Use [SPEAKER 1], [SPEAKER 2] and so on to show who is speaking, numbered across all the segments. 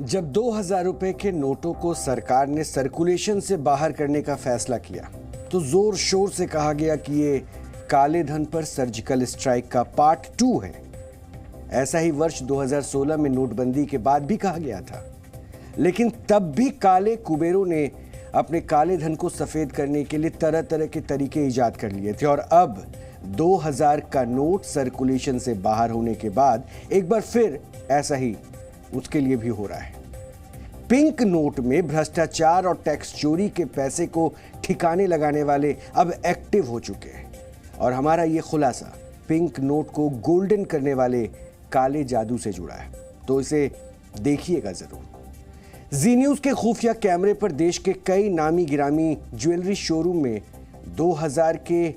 [SPEAKER 1] जब 2000 रुपए के नोटों को सरकार ने सर्कुलेशन से बाहर करने का फैसला किया तो जोर शोर से कहा गया कि ये काले धन पर सर्जिकल स्ट्राइक का पार्ट 2 है। ऐसा ही वर्ष 2016 में नोटबंदी के बाद भी कहा गया था, लेकिन तब भी काले कुबेरों ने अपने काले धन को सफेद करने के लिए तरह तरह के तरीके इजाद कर लिए थे। और अब 2000 का नोट सर्कुलेशन से बाहर होने के बाद एक बार फिर ऐसा ही उसके लिए भी हो रहा है। पिंक नोट में भ्रष्टाचार और टैक्स चोरी के पैसे को ठिकाने लगाने वाले अब एक्टिव हो चुके हैं और हमारा ये खुलासा पिंक नोट को गोल्डन करने वाले काले जादू से जुड़ा है, तो इसे देखिएगा जरूर। जी न्यूज के खुफिया कैमरे पर देश के कई नामी गिरामी ज्वेलरी शोरूम में 2000 के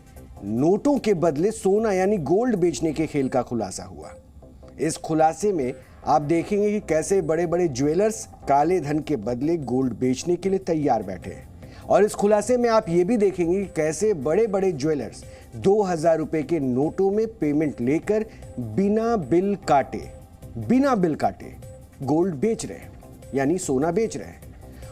[SPEAKER 1] नोटों के बदले सोना यानी गोल्ड बेचने के खेल का खुलासा हुआ। इस खुलासे में आप देखेंगे कि कैसे बड़े बड़े ज्वेलर्स काले धन के बदले गोल्ड बेचने के लिए तैयार बैठे हैं। और इस खुलासे में आप ये भी देखेंगे कि कैसे बड़े बड़े ज्वेलर्स 2000 रुपए के नोटों में पेमेंट लेकर बिना बिल काटे गोल्ड बेच रहे हैं, यानी सोना बेच रहे हैं।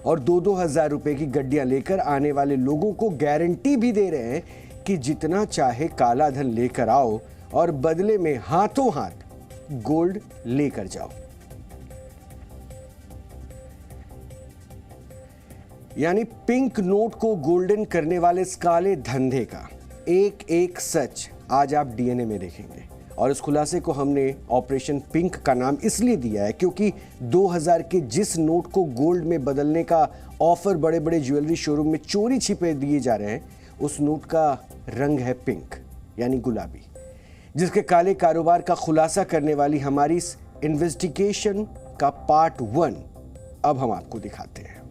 [SPEAKER 1] और 2-2000 रुपए की गड्डियां लेकर आने वाले लोगों को गारंटी भी दे रहे हैं कि जितना चाहे काला धन लेकर आओ और बदले में हाथों हाथ गोल्ड लेकर जाओ। यानी पिंक नोट को गोल्डन करने वाले इस काले धंधे का एक एक सच आज आप डीएनए में देखेंगे। और इस खुलासे को हमने ऑपरेशन पिंक का नाम इसलिए दिया है क्योंकि 2000 के जिस नोट को गोल्ड में बदलने का ऑफर बड़े बड़े ज्वेलरी शोरूम में चोरी छिपे दिए जा रहे हैं, उस नोट का रंग है पिंक यानी गुलाबी, जिसके काले कारोबार का खुलासा करने वाली हमारी इस इन्वेस्टिगेशन का पार्ट 1 अब हम आपको दिखाते हैं।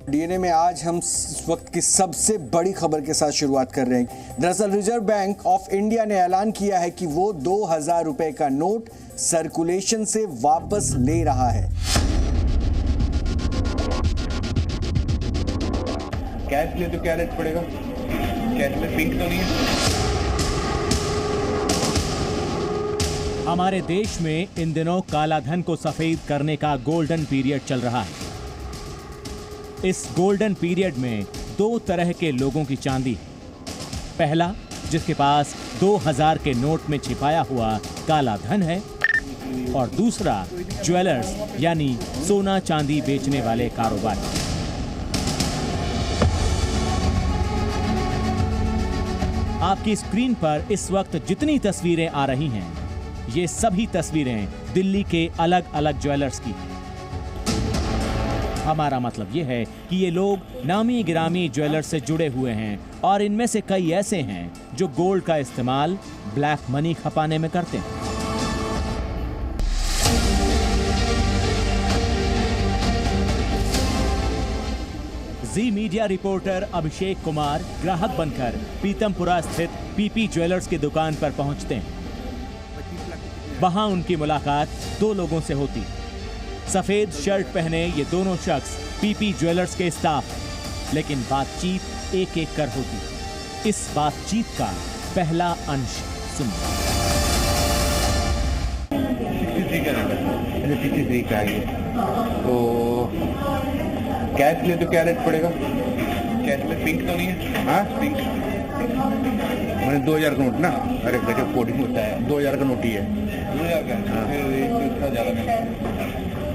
[SPEAKER 1] डीएनए में आज हम इस वक्त की सबसे बड़ी खबर के साथ शुरुआत कर रहे हैं। दरअसल रिजर्व बैंक ऑफ इंडिया ने ऐलान किया है कि वो 2000 रुपए का नोट सर्कुलेशन से वापस ले रहा है।
[SPEAKER 2] कैश ले तो क्या रेट पड़ेगा? कैश में पिंक तो नहीं है।
[SPEAKER 3] हमारे देश में इन दिनों काला धन को सफेद करने का गोल्डन पीरियड चल रहा है। इस गोल्डन पीरियड में 2 तरह के लोगों की चांदी है। पहला, जिसके पास 2000 के नोट में छिपाया हुआ काला धन है, और दूसरा ज्वेलर्स यानी सोना चांदी बेचने वाले कारोबारी। आपकी स्क्रीन पर इस वक्त जितनी तस्वीरें आ रही हैं, ये सभी तस्वीरें दिल्ली के अलग अलग ज्वेलर्स की हैं। हमारा मतलब ये है कि ये लोग नामी गिरामी ज्वेलर्स से जुड़े हुए हैं और इनमें से कई ऐसे हैं जो गोल्ड का इस्तेमाल ब्लैक मनी खपाने में करते हैं। जी मीडिया रिपोर्टर अभिषेक कुमार ग्राहक बनकर पीतमपुरा स्थित पीपी ज्वेलर्स की दुकान पर पहुंचते हैं। वहां उनकी मुलाकात 2 लोगों से होती। सफेद शर्ट पहने ये दोनों शख्स पीपी ज्वेलर्स के स्टाफ, लेकिन बातचीत एक एक कर होती। इस बातचीत का पहला अंश सुनिए।
[SPEAKER 2] 63 का है। तो कैश ले तो क्या रेट पड़ेगा? कैश में पिंक तो नहीं है। हाँ पिंक मैंने 2000 का नोट ना, अरे गजब कोडिंग होता है। 2000 का नोट ही है। 2000 का?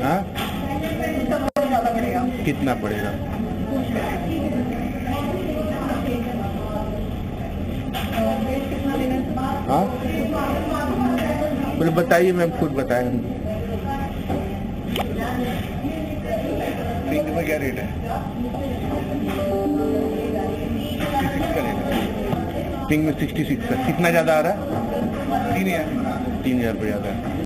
[SPEAKER 2] हाँ। इतना ज़्यादा नहीं। हाँ? कितना पड़ेगा? हाँ? बोले बताइए, मैं खुद बताया। पिंक में क्या रेट है? 66 का रेट है। पिंक में 66 का। कितना ज़्यादा आ रहा है? 3000 रुपये ज़्यादा है।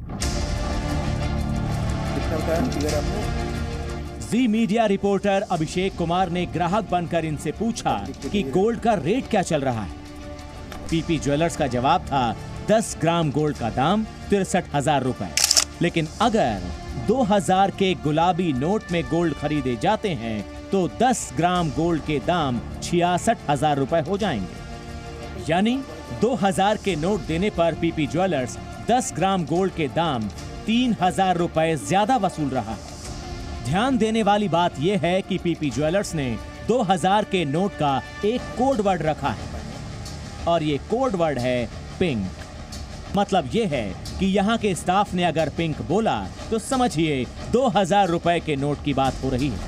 [SPEAKER 3] जी मीडिया रिपोर्टर अभिषेक कुमार ने ग्राहक बनकर इनसे पूछा कि गोल्ड का रेट क्या चल रहा है। पीपी ज्वेलर्स का जवाब था 10 ग्राम गोल्ड का दाम 63,000 रुपए। लेकिन अगर 2000 के गुलाबी नोट में गोल्ड खरीदे जाते हैं तो 10 ग्राम गोल्ड के दाम 66,000 रुपए हो जाएंगे। यानी 2000 के नोट देने पर पीपी ज्वेलर्स 10 ग्राम गोल्ड के दाम 3,000 रुपए ज्यादा वसूल रहा है। ध्यान देने वाली बात यह है कि पीपी ज्वेलर्स ने 2000 के नोट का एक कोड वर्ड रखा है और ये कोड वर्ड है पिंक। मतलब यह है कि यहाँ के स्टाफ ने अगर पिंक बोला तो समझिए 2000 रुपए के नोट की बात हो रही है।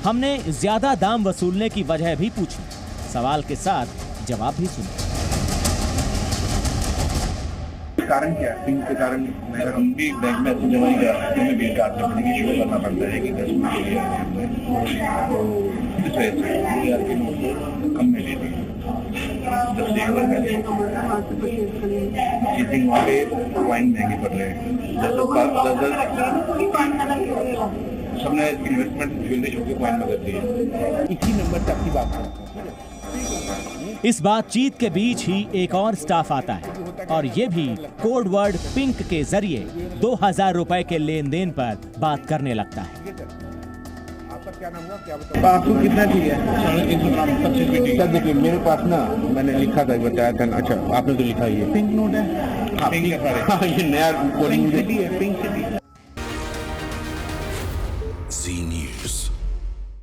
[SPEAKER 3] हमने ज्यादा दाम वसूलने की वजह भी पूछी, सवाल के साथ जवाब भी सुना।
[SPEAKER 2] कारण क्या है? पिंक के कारण अगर हम भी बैंक में ऐसे जमा नहीं कर सकते, हमें बिल काटने पड़ेंगे, शो करना पड़ता है कि 10 मिनट के लिए आए हैं हमने, तो इस वजह से 2000 के नोट कम में ले लिए। 10 एक बार पहले चीटिंग वहाँ पे कॉइन महंगे पड़ रहे हैं, 10 सबने इन्वेस्टमेंट ज्वेलरी शो के कॉइन में कर दिए। इसी नंबर तक की बात करते हैं।
[SPEAKER 3] इस बातचीत के बीच ही एक और स्टाफ आता है और ये भी कोड वर्ड पिंक के जरिए 2000 रुपए के लेन देन पर बात करने लगता है।
[SPEAKER 2] आपका क्या नाम हुआ, क्या बताओ? आपको कितना चाहिए? 125 सर देखिए मेरे पास ना, मैंने लिखा था, बताया था। अच्छा आपने तो लिखा ही है, पिंक नोट है। हाँ, पिंक है। हाँ, ये नया कोडिंग है, पिंक सिटी।